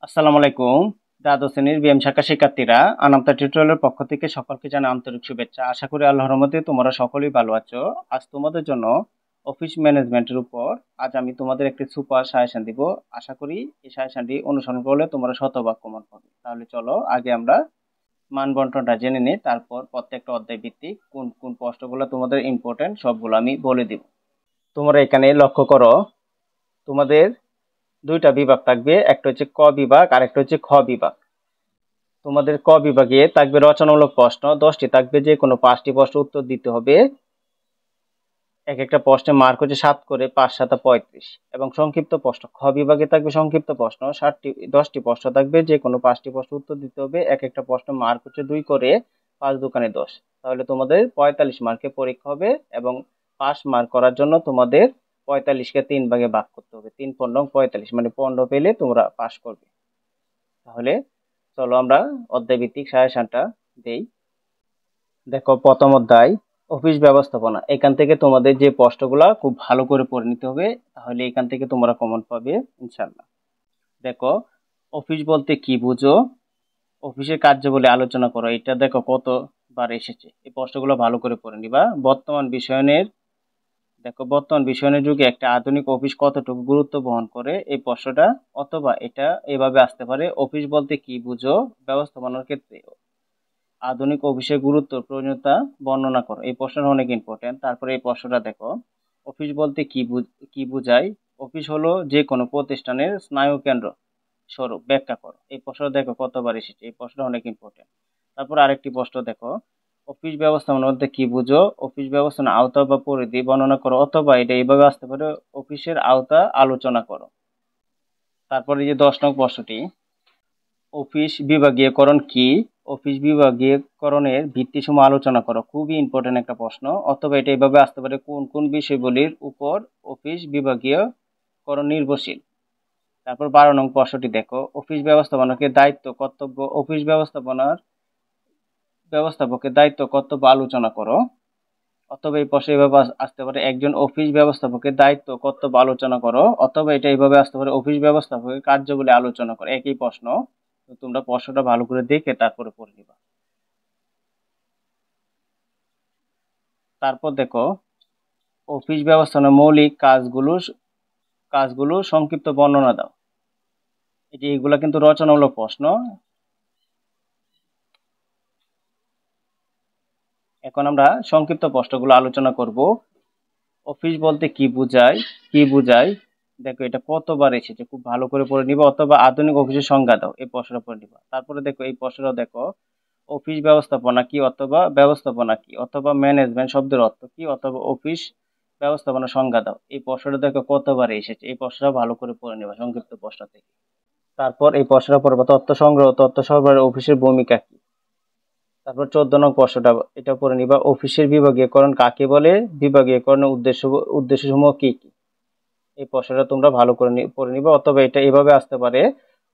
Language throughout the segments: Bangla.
আসসালামু আলাইকুম। দ্বাদশ শ্রেণীর বিএম শাখা শিক্ষার্থীরা, আনামতা টিউটোরিয়ালের পক্ষ থেকে সকলকে জানাই আন্তরিক শুভেচ্ছা। আশা করি আল্লাহর রহমতে তোমরা সকলেই ভালো আছো। আজ তোমাদের জন্য অফিস ম্যানেজমেন্টের উপর আমি তোমাদের একটি সুপার সাজেশন দিব। আশা করি এই সাজেশনটি অনুসরণ করলে তোমরা শতভাগ কমন পাবে। তাহলে চলো আগে আমরা মান বন্টনটা জেনে নিই, তারপর প্রত্যেকটা অধ্যায় ভিত্তিক কোন কোন প্রশ্নগুলো তোমাদের ইম্পর্টেন্ট সবগুলো আমি বলে দিব। তোমরা এখানে লক্ষ্য করো, তোমাদের দুইটা বিভাগ থাকবে, একটা হচ্ছে ক বিভাগ আর একটা হচ্ছে খ বিভাগ। তোমাদের ক বিভাগে থাকবে রচনামূলক প্রশ্ন 10টি থাকবে, যে কোনো 5টি প্রশ্ন উত্তর দিতে হবে। এক একটা প্রশ্নের মার্ক হচ্ছে 7 করে, 5 7 35। এবং সংক্ষিপ্ত প্রশ্ন খ বিভাগে থাকবে সংক্ষিপ্ত প্রশ্ন 10টি প্রশ্ন থাকবে, যে কোনো 5টি প্রশ্ন উত্তর দিতে হবে। এক একটা প্রশ্ন মার্ক হচ্ছে 2 করে, 5 দুগুণে 10। তাহলে তোমাদের 45 মার্কের পরীক্ষা হবে এবং পাস মার্ক করার জন্য তোমাদের 45কে 3 ভাগে ভাগ করতে হবে। 3 15 45, মানে 15 পেলে তোমরা পাস করবে। তাহলে চলো আমরা অধ্যায় ভিত্তিক সাজেশনটা দেই। দেখো, প্রথম অধ্যায় অফিস ব্যবস্থাপনা। এখান থেকে তোমাদের যে প্রশ্নগুলা খুব ভালো করে পড়ে নিতে হবে, তাহলে এখান থেকে তোমরা কমন পাবে ইনশাল্লাহ। দেখো, অফিস বলতে কি বুঝো, অফিসের কার্যাবলী আলোচনা করো। এটা দেখো কতবার এসেছে, এই প্রশ্নগুলো ভালো করে পড়ে নিবা। বর্তমান বিষয়ের যুগে একটা আধুনিক অফিস কতটুকু গুরুত্ব বহন করে, এই প্রশ্নটা। অথবা এটা এভাবে আসতে পারে, অফিস বলতে কি বুঝো ব্যবস্থাপনার ক্ষেত্রে আধুনিক অফিসের গুরুত্ব প্রয়োজনীয়তা বর্ণনা করো। এই প্রশ্নটা অনেক ইম্পর্টেন্ট। তারপরে এই প্রশ্নটা দেখো, অফিস বলতে কি বোঝায়, অফিস হলো যে কোনো প্রতিষ্ঠানের স্নায়ু কেন্দ্র স্বরূপ ব্যাখ্যা করো। এই প্রশ্নটা দেখো কতবার এসেছে, এই প্রশ্নটা অনেক ইম্পর্টেন্ট। তারপর আরেকটি প্রশ্ন দেখো, অফিস ব্যবস্থাপনা বলতে কি বুঝো, অফিস ব্যবস্থাপনা আওতা বা পরিধি বর্ণনা করো। অথবা এটা এইভাবে আসতে পারে, অফিসের আওতা আলোচনা করো। তারপরে যে 10 নং প্রশ্নটি, অফিস বিভাগীয়করণ কি, অফিস বিভাগীয়করণের ভিত্তিসমূহ আলোচনা করো। খুবই ইম্পর্টেন্ট একটা প্রশ্ন। অথবা এটা এইভাবে আসতে পারে, কোন কোন বিষয়গুলির উপর অফিস বিভাগীয়করণ নির্ভরশীল। তারপর 12 নং প্রশ্নটি দেখো, অফিস ব্যবস্থাপনাকে দায়িত্ব কর্তব্য, অফিস ব্যবস্থাপকের দায়িত্ব কর্তব্য আলোচনা করো। অথবা এই প্রশ্ন এইভাবে আসতে পারে, একজন অফিস ব্যবস্থাপকের দায়িত্ব কর্তব্য আলোচনা করো। অথবা এটা এইভাবে আসতে পারে, অফিস ব্যবস্থাপকের কার্যাবলী আলোচনা করো। একই প্রশ্ন, তো তোমরা প্রশ্নটা ভালো করে দেখে তারপরে পড়ে নিবা। তারপর দেখো, অফিস ব্যবস্থাপনার মৌলিক কাজগুলো সংক্ষিপ্ত বর্ণনা দাও। এগুলা কিন্তু রচনামূলক প্রশ্ন। এখন আমরা সংক্ষিপ্ত প্রশ্নগুলো আলোচনা করব। অফিস বলতে কি বুঝায়, দেখো এটা কতবার এসেছে, খুব ভালো করে পড়ে নিবা। অথবা আধুনিক অফিসের সংজ্ঞা দাও, এই প্রশ্নটা পড়ে নিবা। তারপরে দেখো এই প্রশ্নটা দেখো, অফিস ব্যবস্থাপনা কি, অথবা ব্যবস্থাপনা কি, অথবা ম্যানেজমেন্ট শব্দের অর্থ কি, অথবা অফিস ব্যবস্থাপনা সংজ্ঞা দাও। এই প্রশ্নটা দেখো কতবার এসেছে, এই প্রশ্নটা ভালো করে পড়ে নেবা সংক্ষিপ্ত প্রশ্ন থেকে। তারপর এই প্রশ্নটা পড়বা, তথ্য সংগ্রহ, তথ্য সরবরাহ অফিসের ভূমিকা কি। তারপর 14 নং প্রশ্নটা, এটা পড়ে নিবা, অফিসের বিভাগীয়করণ কাকে বলে, বিভাগীয়করণের উদ্দেশ্যসমূহ কি কি। এই প্রশ্নটা তোমরা ভালো করে পড়ে নিবা। অথবা এটা এভাবে আসতে পারে,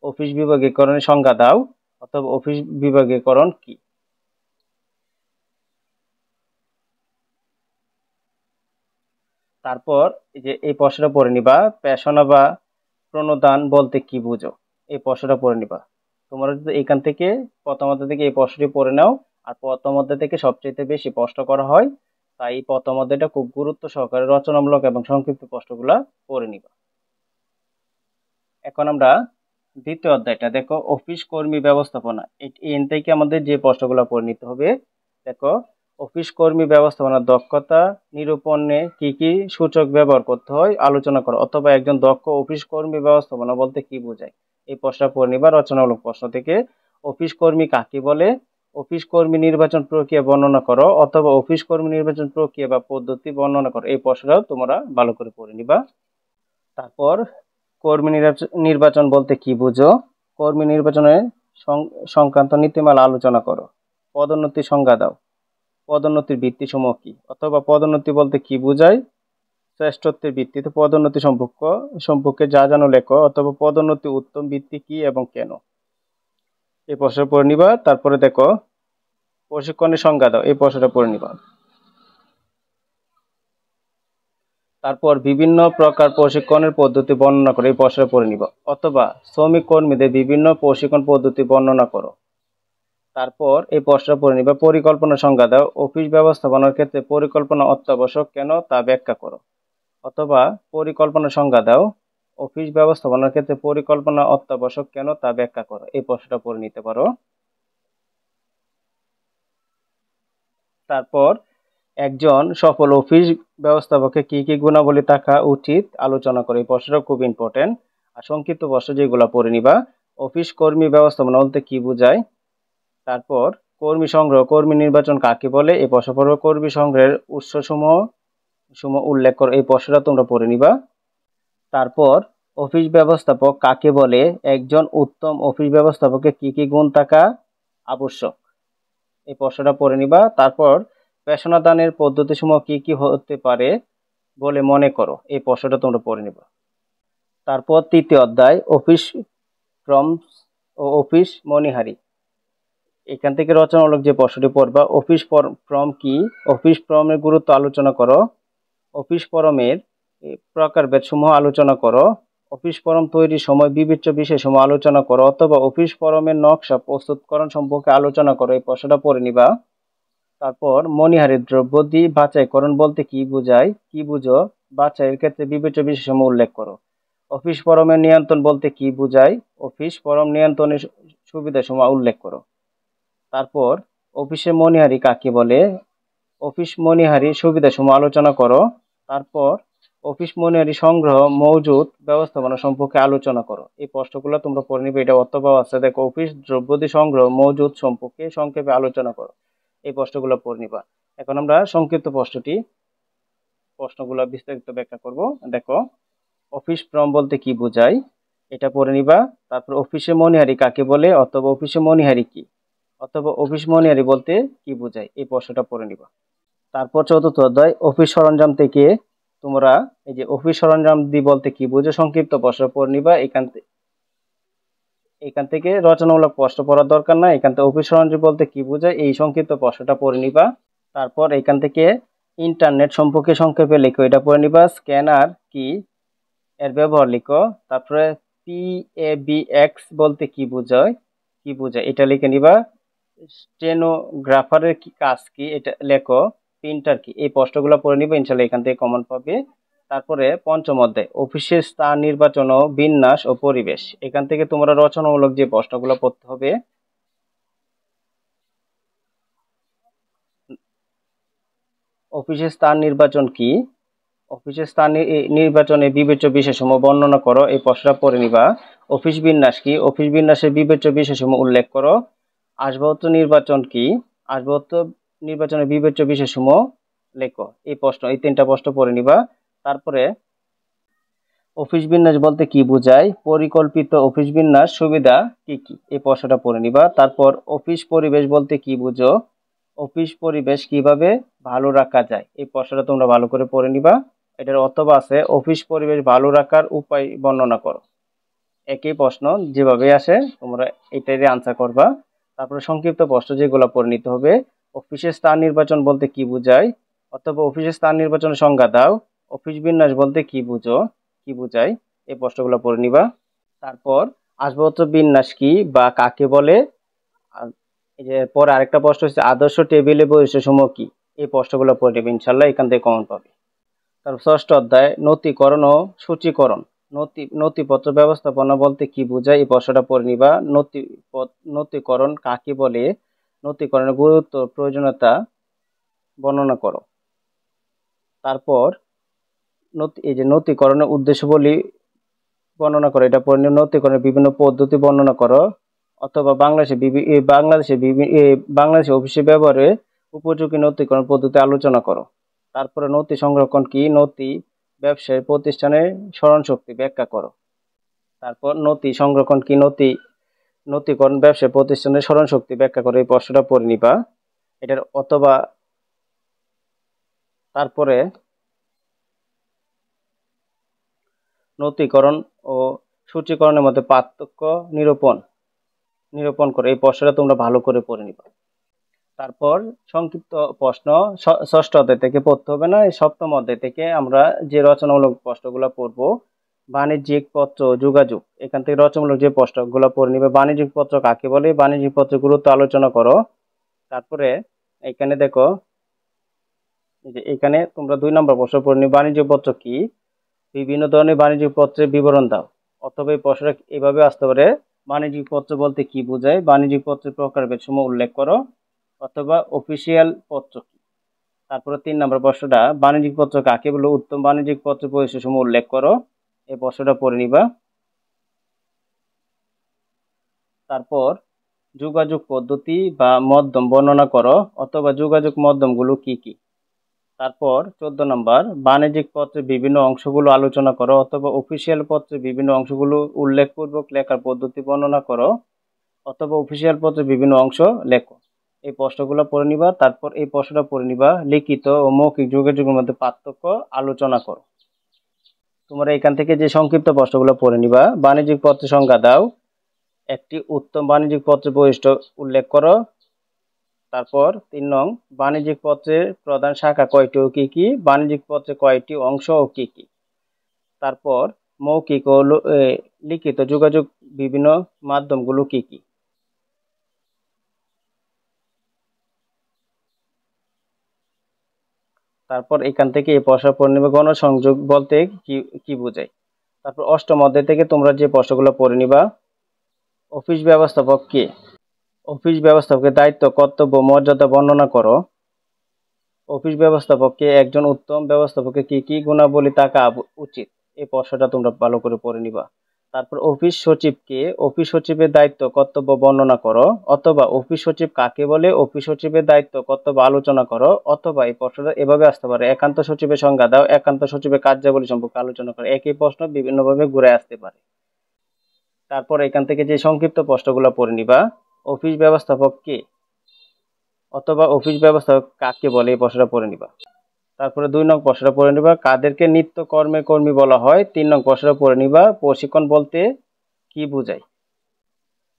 অফিস বিভাগীয়করণের সংজ্ঞা দাও, অথবা অফিস বিভাগীয়করণ কি। তারপর এই প্রশ্নটা পড়ে নিবা, পেশনা বা প্রণোদান বলতে কি বুঝো। এই প্রশ্নটা পড়ে নিবা। তোমরা যদি এখান থেকে প্রথম অধ্যায় থেকে এই প্রশ্নটি পড়ে নাও, আর প্রথম অধ্যায় থেকে সবচেয়ে বেশি প্রশ্ন করা হয়, তাই এই প্রথম অধ্যায়টা খুব গুরুত্ব সহকারে রচনামূলক এবং সংক্ষিপ্ত প্রশ্নগুলা পড়ে নিবা। এখন আমরা দ্বিতীয় অধ্যায়টা দেখো, অফিস কর্মী ব্যবস্থাপনা। এখান থেকে আমাদের যে প্রশ্নগুলো পড়ে নিতে হবে। দেখো, অফিস কর্মী ব্যবস্থাপনার দক্ষতা নিরূপণে কি কি সূচক ব্যবহার করতে হয় আলোচনা করো। অথবা একজন দক্ষ অফিস কর্মী ব্যবস্থাপনা বলতে কি বোঝায়, এই প্রশ্নটা পড়ে নিবা রচনামূলক প্রশ্ন থেকে। অফিস কর্মী কাকে বলে, অফিস কর্মী নির্বাচন প্রক্রিয়া বর্ণনা করো। অথবা অফিস কর্মী নির্বাচন প্রক্রিয়া বা পদ্ধতি বর্ণনা করো। এই প্রশ্নটাও তোমরা ভালো করে পড়ে নিবা। তারপর কর্মী নির্বাচন বলতে কি বুঝো, কর্মী নির্বাচনের সংক্রান্ত নীতিমালা আলোচনা করো। পদোন্নতির সংজ্ঞা দাও, পদোন্নতির ভিত্তিসমূহ কি। অথবা পদোন্নতি বলতে কি বোঝায়, শ্রেষ্ঠত্বের ভিত্তিতে পদোন্নতি সম্পর্কে যা জানো লেখো। অথবা পদোন্নতি উত্তম ভিত্তি কি এবং কেন। এই প্রশ্ন পড়ে নিবা। তারপরে দেখো, প্রশিক্ষণের সংজ্ঞা দাও। এই প্রশ্নটা পড়ে নিবা। তারপর বিভিন্ন প্রকার প্রশিক্ষণের পদ্ধতি বর্ণনা করে এই প্রশ্নটা পড়ে নিব। অথবা শ্রমিক কর্মীদের বিভিন্ন প্রশিক্ষণ পদ্ধতি বর্ণনা করো। তারপর এই প্রশ্নটা পড়ে নিবা। পরিকল্পনা সংজ্ঞা দাও। অফিস ব্যবস্থাপনার ক্ষেত্রে পরিকল্পনা অত্যাবশ্যক কেন তা ব্যাখ্যা করো। অথবা পরিকল্পনা সংজ্ঞা দাও। অফিস ব্যবস্থাপনার ক্ষেত্রে পরিকল্পনা অত্যাবশ্যক কেন তা ব্যাখ্যা করো। এই প্রশ্নটা পড়ে নিতে পারো। তারপর একজন সফল অফিস ব্যবস্থাপকের কি কি গুণাবলী থাকা উচিত আলোচনা করে। এই প্রশ্নটা খুব ইম্পর্টেন্ট। আর সংক্ষিপ্ত প্রশ্ন যেগুলো পড়ে নিবা। অফিস কর্মী ব্যবস্থাপনা বলতে কি বোঝায়। তারপর কর্মী সংগ্রহ কর্মী নির্বাচন কাকে বলে। এই প্রশ্ন পড়বে। কর্মী সংগ্রহের উৎসসমূহ উল্লেখ করো। এই প্রশ্নটা তোমরা পড়ে নিবা। তারপর অফিস ব্যবস্থাপক কাকে বলে। একজন উত্তম অফিস ব্যবস্থাপকের কি কি গুণ থাকা আবশ্যক। এই প্রশ্নটা পড়ে নিবা। তারপর পেশাদানের পদ্ধতিসমূহ কি কি হতে পারে বলে মনে করো। এই প্রশ্নটা তোমরা পড়ে নিবা। তারপর তৃতীয় অধ্যায় অফিস ফর্মস ও অফিস মনিহারি। এখান থেকে রচনামূলক যে প্রশ্নটি পড়বা। অফিস ফর্ম কি। অফিস ফর্মের গুরুত্ব আলোচনা করো। অফিস ফর্মের প্রকারভেদ সমূহ আলোচনা করো। অফিস ফর্ম তৈরির সময় বিবেচ্য বিষয়সমূহ আলোচনা করো। অথবা অফিস ফর্মের নকশা প্রস্তুতকরণ সম্পর্কে আলোচনা করো। এই প্রশ্নটা পড়ে নিবা। তারপর মনিহারি দ্রব্যাদি বাছাইকরণ বলতে কি বোঝায়, কি বুঝো, বাছাইয়ের ক্ষেত্রে বিবেচ্য বিষয়সমূহ উল্লেখ করো। অফিস ফরমের নিয়ন্ত্রণ বলতে কি বোঝায়, অফিস ফরম নিয়ন্ত্রণের সুবিধাসমূহ উল্লেখ করো। তারপর অফিসে মনিহারি কাকে বলে, অফিস মনিহারি সুবিধাসমূহ আলোচনা করো। তারপর অফিস মনিহারি সংগ্রহ মজুত ব্যবস্থাপনা সম্পর্কে আলোচনা করো। এই প্রশ্নগুলো তোমরা পড়ে নিবে। এটা অথবা আছে দেখো, অফিস দ্রব্যাদি সংগ্রহ মজুত সম্পর্কে সংক্ষেপে আলোচনা করো। এই প্রশ্নগুলো পড়ে নিবা। এখন আমরা সংক্ষিপ্ত প্রশ্নগুলো বিস্তারিত ব্যাখ্যা করব। দেখো, অফিস ফর্ম বলতে কি বোঝায়, এটা পড়ে নিবা। তারপর অফিসে মনিহারি কাকে বলে, অথবা অফিসে মনিহারি কি, অথবা অফিস মনিহারি বলতে কি বোঝায়, এই প্রশ্নটা পড়ে নিবা। তারপর চতুর্থ অধ্যায় অফিস সরঞ্জাম থেকে তোমরা এই যে অফিস সরঞ্জাম দি বলতে কি বোঝো সংক্ষিপ্ত প্রশ্ন পড়ে নিবা। এখান থেকে রচনামূলক প্রশ্ন পড়ার দরকার নাই। এখান থেকে অফিস সরঞ্জাম বলতে কি বোঝায় এই সংক্ষিপ্ত প্রশ্নটা পড়ে নিবা। তারপর এখান থেকে ইন্টারনেট সম্পর্কে সংক্ষেপে লিখো, এটা পড়ে নিবা। স্ক্যানার কি, এর ব্যবহার লিখো। তারপরে PABX বলতে কি বোঝায় এটা লিখে নিবা। স্টেনোগ্রাফারের কি কাজ কি, এটা লেখো। প্রিন্টার কি, এই প্রশ্নগুলো পড়ে নিবে, ইনশাল্লাহ এখান থেকে কমন পাবে। তারপরে পঞ্চম অধ্যায় অফিসের স্থান নির্বাচন ও বিন্যাস ও পরিবেশ। এখান থেকে তোমরা রচনামূলক যে প্রশ্নগুলো পড়তে হবে। অফিসের স্থান নির্বাচন কি, অফিসের স্থান নির্বাচনে বিবেচ্য বিষয়সমূহ বর্ণনা করো। এই প্রশ্নটা পড়ে নিবা। অফিস বিন্যাস কি, অফিস বিন্যাসের বিবেচ্য বিষয়সমূহ উল্লেখ করো। আসবাবপত্র নির্বাচন কি, আসবাবপত্র নির্বাচনের বিবেচ্য বিষয়সমূহ লেখো। এই তিনটা প্রশ্ন পড়ে নিবা। তারপরে অফিস বিন্যাস বলতে কি বোঝায়, পরিকল্পিত অফিস বিন্যাস সুবিধা কি কি, এই প্রশ্নটা পড়ে নিবা। তারপর অফিস পরিবেশ বলতে কি বুঝো, অফিস পরিবেশ কিভাবে ভালো রাখা যায়, এই প্রশ্নটা তোমরা ভালো করে পড়ে নিবা। এটার অথবা আছে অফিস পরিবেশ ভালো রাখার উপায় বর্ণনা করো। একই প্রশ্ন যেভাবে আসে তোমরা এটারই আনসার করবা। তারপরে সংক্ষিপ্ত প্রশ্ন যেগুলো পড়ে নিতে হবে। অফিসের স্থান নির্বাচন বলতে কি বোঝায়, অথবা অফিসের স্থান নির্বাচনের সংজ্ঞা দাও। অফিস বিন্যাস বলতে কি বোঝায়, এই প্রশ্নগুলো পড়ে নিবা। তারপর আসবাবপত্র বিন্যাস কি বা কাকে বলে। আর এই যে পরে আরেকটা প্রশ্ন হচ্ছে আদর্শ টেবিলে বৈশিষ্ট্যসমূহ কি, এই প্রশ্নগুলো পড়ে নেবে, ইনশাল্লাহ এখান থেকে কমন পাবে। তারপর ষষ্ঠ অধ্যায় নথিকরণ ও সূচীকরণ। নথিপত্র ব্যবস্থাপনা বলতে কি বোঝায়, এই প্রশ্নটা পড়ে নিবা। নথিকরণ কাকে বলে, নথিকরণের গুরুত্ব প্রয়োজনীয়তা বর্ণনা করো। তারপর এই যে নথিকরণের উদ্দেশ্যবলী বর্ণনা করো, এটা পড়ে নিও। নথিকরণের বিভিন্ন পদ্ধতি বর্ণনা করো। অথবা বাংলাদেশে অফিসে ব্যবহারে উপযোগী নথিকরণ পদ্ধতি আলোচনা করো। তারপরে নথি সংরক্ষণ কি, নথি ব্যবসায়ী প্রতিষ্ঠানের স্মরণশক্তি ব্যাখ্যা করো। তারপর নথি সংরক্ষণ কি, নথিকরণ ব্যবসায়ী প্রতিষ্ঠানের স্মরণশক্তি ব্যাখ্যা করো। এই প্রশ্নটা পড়ে নিবা। এটার অথবা তারপরে নথিকরণ ও সূচীকরণের মধ্যে পার্থক্য নিরূপণ করে, এই প্রশ্নটা তোমরা ভালো করে পড়ে নিবা। তারপর সংক্ষিপ্ত প্রশ্ন ষষ্ঠ অধ্যায় থেকে পড়তে হবে না, এই সপ্তম অধ্যায় থেকে আমরা যে রচনামূলক প্রশ্নগুলো পড়ব। বাণিজ্যিক পত্র যোগাযোগ, এখান থেকে রচনামূলক যে প্রশ্নগুলো পড়ে নিবে। বাণিজ্যিক পত্র কাকে বলে, বাণিজ্যিক পত্রের গুরুত্ব আলোচনা করো। তারপরে এখানে দেখো, এই যে এখানে তোমরা 2 নম্বর প্রশ্ন পড়ে নিবে, বাণিজ্যিক পত্র কি, বিভিন্ন ধরনের বাণিজ্যিক পত্রের বিবরণ দাও। অথবা এই প্রশ্নটা এভাবে আসতে পারে, বাণিজ্যিক পত্র বলতে কি বোঝায়, বাণিজ্যিক পত্রের প্রকারভেদসমূহ উল্লেখ করো। অথবা অফিসিয়াল পত্র কি। তারপরে 3 নম্বর প্রশ্নটা, বাণিজ্যিক পত্র কাকে বলে, উত্তম বাণিজ্যিক পত্রের বৈশিষ্ট্যসমূহ উল্লেখ করো। এই প্রশ্নটা পড়ে নিবা। তারপর যোগাযোগ পদ্ধতি বা মাধ্যম বর্ণনা করো, অথবা যোগাযোগ মাধ্যমগুলো কি কি। তারপর 14 নম্বর, বাণিজ্যিক পত্রের বিভিন্ন অংশগুলো আলোচনা করো, অথবা অফিসিয়াল পত্রের বিভিন্ন অংশগুলো উল্লেখপূর্বক লেখার পদ্ধতি বর্ণনা করো, অথবা অফিসিয়াল পত্রের বিভিন্ন অংশ লেখো। এই প্রশ্নগুলো পড়ে নিবা। তারপর এই প্রশ্নটা পড়ে নিবা, লিখিত ও মৌখিক যোগাযোগের মধ্যে পার্থক্য আলোচনা করো। তোমরা এখান থেকে যে সংক্ষিপ্ত প্রশ্নগুলো পড়ে নিবা, বাণিজ্যিক পত্রের সংজ্ঞা দাও, একটি উত্তম বাণিজ্যিক পত্রের বৈশিষ্ট্য উল্লেখ করো। তারপর 3 নং, বাণিজ্যিক পত্রের প্রধান শাখা কয়টি ও কি কি, বাণিজ্যিক পত্রে কয়টি অংশ ও কি কি। তারপর মৌখিক ও লিখিত যোগাযোগ বিভিন্ন মাধ্যমগুলো কি কি। তারপর এখান থেকে এই প্রশ্ন পড়ে নেবে, গণসংযোগ বলতে কি কি বোঝায়। তারপর অষ্টম অধ্যায় থেকে তোমরা যে প্রশ্নগুলো পড়ে নিবা, অফিস ব্যবস্থাপক কে, অফিস ব্যবস্থাপকের দায়িত্ব কর্তব্য মর্যাদা বর্ণনা করো। অফিস ব্যবস্থাপককে একজন উত্তম ব্যবস্থাপকের কি কি গুণাবলী থাকা উচিত, এই প্রশ্নটা তোমরা ভালো করে পড়ে নিবা। তারপর অফিস সচিবকে, অফিস সচিবের দায়িত্ব কর্তব্য বর্ণনা করো। অথবা অফিস সচিব কাকে বলে, অফিস সচিবের দায়িত্ব কর্তব্য আলোচনা করো। অথবা এই প্রশ্নটা এভাবে আসতে পারে, একান্ত সচিবের সংজ্ঞা দাও, একান্ত সচিবের কার্যাবলী সম্পর্কে আলোচনা করো। একই প্রশ্ন বিভিন্নভাবে ঘুরে আসতে পারে। তারপর এখান থেকে যে সংক্ষিপ্ত প্রশ্নগুলো পড়ে নিবা, অফিস ব্যবস্থাপক কে, অথবা অফিস ব্যবস্থাপক কাকে বলে, এই প্রশ্নটা পড়ে নিবা। তারপরে 2 নং প্রশ্নটা পড়ে নিবা, কাদেরকে নিত্য কর্মে কর্মী বলা হয়। 3 নং প্রশ্নটা পড়ে নিবা, প্রশিক্ষণ বলতে কি বোঝায়।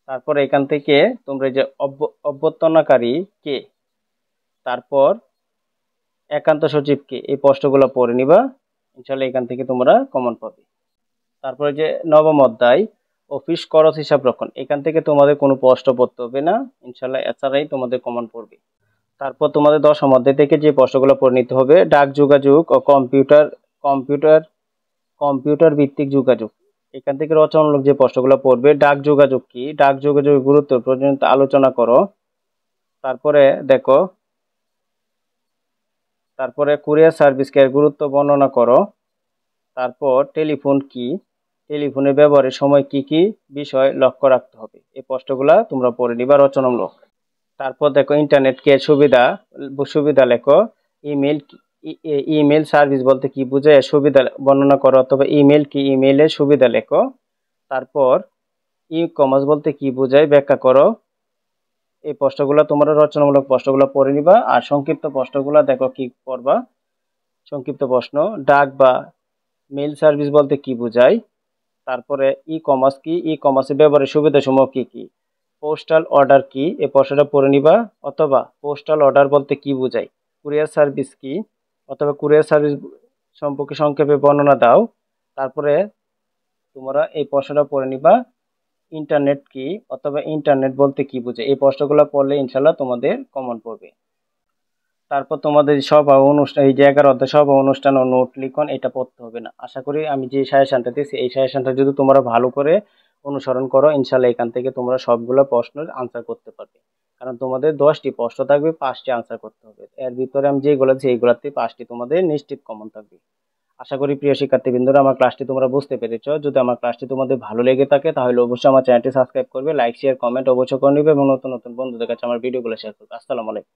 তারপর এখান থেকে তোমরা যে অভ্যর্থনাকারী কে, তারপর একান্ত সচিব কে, এই প্রশ্নগুলো পড়ে নিবা। ইনশাল্লাহ এখান থেকে তোমরা কমন পাবে। তারপরে যে নবম অধ্যায়, অফিস খরচ হিসাব রক্ষণ, এখান থেকে তোমাদের কোনো প্রশ্ন পড়তে হবে না, ইনশাল্লাহ এছাড়াই তোমাদের কমন পড়বে। তারপর তোমাদের দশম অধ্যায় থেকে যে প্রশ্নগুলো পড়ে নিতে হবে, ডাক যোগাযোগ ও কম্পিউটার কম্পিউটার ভিত্তিক যোগাযোগ, এখান থেকে রচনামূলক যে প্রশ্নগুলো পড়বে, ডাক যোগাযোগ কি, ডাক যোগাযোগের গুরুত্ব প্রয়োজনীয়তা আলোচনা করো। তারপরে দেখো, তারপরে কুরিয়ার সার্ভিসকে এর গুরুত্ব বর্ণনা করো। তারপর টেলিফোন কি, টেলিফোনের ব্যবহারের সময় কি কি বিষয় লক্ষ্য রাখতে হবে, এই প্রশ্নগুলা তোমরা পড়ে নিবা রচনামূলক। তারপর দেখো, ইন্টারনেট কে সুবিধা সুবিধা লেখো। ইমেল ইমেল সার্ভিস বলতে কি বোঝায়, সুবিধা বর্ণনা করো। অথবা ইমেল কি, ইমেইলের সুবিধা লেখো। তারপর ই কমার্স বলতে কি বোঝায়, ব্যাখ্যা করো। এই প্রশ্নগুলো তোমরা রচনামূলক প্রশ্নগুলো পড়ে নিবা। আর সংক্ষিপ্ত প্রশ্নগুলো দেখো কি পড়বা। সংক্ষিপ্ত প্রশ্ন, ডাক বা মেল সার্ভিস বলতে কি বোঝায়। তারপরে ই কমার্স কি, ই কমার্সের ব্যবহারের সুবিধাসমূহ কি কি। পোস্টাল অর্ডার কি, এই প্রশ্নটা পড়ে নিবা। অথবা পোস্টাল অর্ডার বলতে কি বোঝায়। কুরিয়ার সার্ভিস কি, অথবা কুরিয়ার সার্ভিস সম্পর্কে সংক্ষেপে বর্ণনা দাও। তারপরে তোমরা এই প্রশ্নটা পড়ে নিবা, ইন্টারনেট কি, অথবা ইন্টারনেট বলতে কি বোঝায়। এই প্রশ্নগুলো পড়লে ইনশাল্লাহ তোমাদের কমন পড়বে। তারপর তোমাদের সভা অনুষ্ঠান, এই যে 11 অধ্যায় সভা অনুষ্ঠান ও নোট লিখন, এটা পড়তে হবে না। আশা করি আমি যে সাজেশনটা দিয়েছি, এই সাজেশনটা যদি তোমরা ভালো করে অনুসরণ করো, ইনশাল্লাহ এখান থেকে তোমরা সবগুলো প্রশ্নের আনসার করতে পারবে। কারণ তোমাদের 10টি প্রশ্ন থাকবে, 5টি আনসার করতে হবে। এর ভিতরে আমি যেগুলো দিচ্ছি এইগুলোতে 5টি তোমাদের নিশ্চিত কমন থাকবে। আশা করি প্রিয় শিক্ষার্থীবৃন্দরা, আমার ক্লাসটি তোমরা বুঝতে পেরেছো। যদি আমার ক্লাসটি তোমাদের ভালো লেগে থাকে, তাহলে অবশ্যই আমার চ্যানেলটি সাবস্ক্রাইব করবে, লাইক শেয়ার কমেন্ট অবশ্যই করে নিবে, এবং নতুন নতুন বন্ধুদের কাছে আমার ভিডিওগুলো শেয়ার করবে। আসসালামু আলাইকুম।